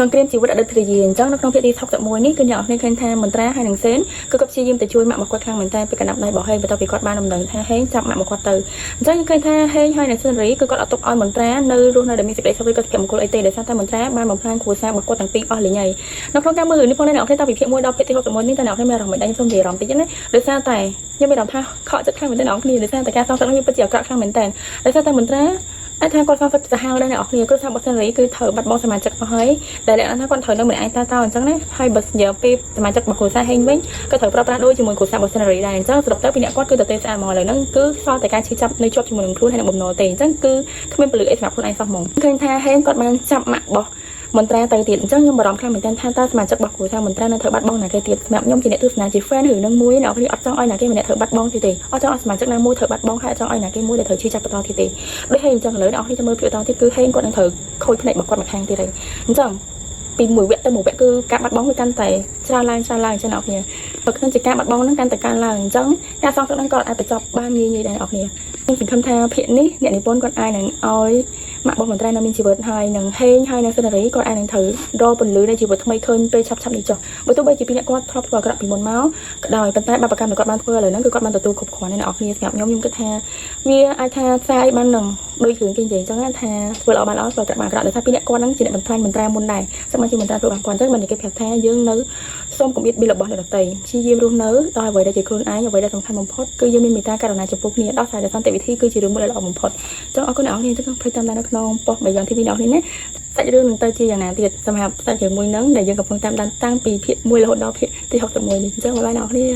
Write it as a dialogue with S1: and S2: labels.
S1: សង្គ្រាមជីវិតអតីតភរិយាអញ្ចឹងនៅក្នុងភាគទី61នេះគឺអ្នកនរគ្នាឃើញថាមន្ត្រាហើយនឹងសេនគឺគាត់ព្យាយាមទៅជួយម៉ាក់មកគាត់ខ្លាំងមែនតើពីកណ្ដាប់ដៃរបស់ហេងបន្ទាប់ពីគាត់បានដំណឹងថាហេងចាប់ម៉ាក់មកគាត់ទៅអញ្ចឹងឃើញថាហេងហើយនឹងសេនរីគឺគាត់អត់ទុកឲ្យមន្ត្រានៅរស់នៅដែលមានសេចក្តីសុខឬក៏សុភមង្គលអីទេដោយសារតែមន្ត្រាបានបំផ្លាញគ្រួសាររបស់គាត់ទាំងពីរអស់លេងហើយនៅក្នុងការមើលរឿងនេះផងអ្នកនរគ្នាតាំងពីភាគ1ដល់ភាគទី61នេះតើអ្នកនរគ្នាមានអារម្មណ៍មិនដែរខ្ញុំសូមនិយាយអារម្មណ៍តិចណាដោយសារតែខ្ញុំមានអារម្មណ៍ថាខកចិត្តខ្លាំងមែនតើអ្នកនរគ្នាដោយសារតែការសងសឹកនេះវាពិតជាអាក្រក់ខ្លាំងមែនតើដោយសារតែមន្ត្រាអាចថាគាត់សងសឹកសាហាវដែរអ្នកនរគ្នាគ្រួសាររបស់សេនរីគឺត្រូវបាត់បង់សមាជិកអស់ហើយដែលលក្ខណៈថាគាត់ត្រូវនៅម្នាក់ឯងតើអញ្ចឹងណាហើយបើនិយាយពីសមាជិករបស់គ្រួសារហេងវិញក៏ត្រូវប្រើប្រាស់ដូចជាមួយគ្រួសាររបស់សេនរីដែរអញ្ចឹងសរុបទៅពីអ្នកគាត់គឺទៅទេស្អាតមកឥឡូវហ្នឹងគឺសល់តែការឈឺចាប់នៅជាប់ជាមួយនឹងខ្លួនហើយនឹងបំណុលទេអញ្ចឹងគឺគ្មានពលិអីសម្រាប់ខ្លួនឯងសោះហ្មងឃើញថាហេងគាត់បានចាប់ម៉ាក់របស់មន្ត្រាទៅទៀតអញ្ចឹងខ្ញុំបារម្ភខ្លាំងមែនទែនថាតើសមាជិករបស់គ្រួសារមន្ត្រានៅត្រូវបាត់បង់ណាគេទៀតសម្រាប់ខ្ញុំជាអ្នកទស្សនាជា fan ឬនឹងមួយអ្នកគ្នាអត់ចង់ឲ្យណាគេម្នាក់ត្រូវបាត់បង់ទៀតទេអត់ចង់ឲ្យសមាជិកណាមួយត្រូវបាត់បង់ហើយអត់ចង់ឲ្យណាគេមួយដែលត្រូវឈឺចាប់បន្តទៀតទេដូចហេងអញ្ចឹងឥឡូវអ្នកគ្នាទៅមើលពីបន្តទៀតគឺហេងគាត់នឹងត្រូវខូចផ្នែករបស់គាត់ម្ខាងទៀតហើយអញ្ចឹងពីមួយវគ្គទៅមួយវគ្គគឺការបាត់បង់វាកាន់តែច្រើនឡើងអញ្ចឹងអ្នកគ្នាបើក្នុងជាការបាត់បង់ហ្នឹងកាន់តែកើនឡើងអញ្ចឹងការសងសឹកហ្នឹងក៏អាចបញ្ចប់បានងាយៗដែរអ្នកគ្នាខ្ញុំសង្ឃឹមថាភាគនេះអ្នកនិពន្ធគាត់អាចនឹងឲ្យម៉ាក់របស់មន្ត្រីនៅមានជីវិតហើយនឹងហេងហើយនឹងសេនារីគាត់អាចនឹងត្រូវរកពន្លឺនៃជីវិតថ្មីឃើញពេលឆាប់នេះចុះបើទោះបីជាពីអ្នកគាត់ធ្លាប់ធ្វើអាក្រក់ពីមុនមកក៏ដោយប៉ុន្តែបាបកម្មដែលគាត់បានធ្វើឥឡូវហ្នឹងគឺគាត់បានទទួលគ្រប់គ្រាន់ហើយអ្នកនរគ្នាសម្រាប់ខ្ញុំគិតថាវាអាចថាផ្សាយបាននឹងដូចរឿងគេនិយាយអញ្ចឹងថាធ្វើល្អបានល្អធ្វើអាក្រក់បានអាក្រក់ដោយសារពីអ្នកគាត់ហ្នឹងជាអ្នកបន្ថែមមន្ត្រីមុនដែរសមាជិកមន្ត្រីធ្វើបានគាត់អញ្ចឹងមិននិយាយគេប្រាប់ថាយើងនៅសូមកុំបៀតបៀនរបស់អ្នកដទៃព្យាយាមរស់នៅដោយអ្វីដែលជាខ្លួនឯងអ្វីដែលសំខាន់បំផុតគឺយើងមានមេត្តាករុណាចំពោះគ្នាដោះស្រាយដោយសន្តិវិធីគឺជារឿងមួយដែលល្អបំផុតអញ្ចឹងអរគុណអ្នកនរគ្នាចឹងផ្លេចតាមដាននៅក្នុងប៉ុស្តិ៍Beyond TV អ្នកនរគ្នាណាសាច់រឿងនឹងទៅជាយ៉ាងណាទៀតសម្រាប់សាច់រឿងមួយហ្នឹងដែលយើងកំពុងតាមដានតាំងពីភាគ1រហូតដល់ភាគទី61នេះអញ្ចឹងបាយបាយអ្នកនរគ្នា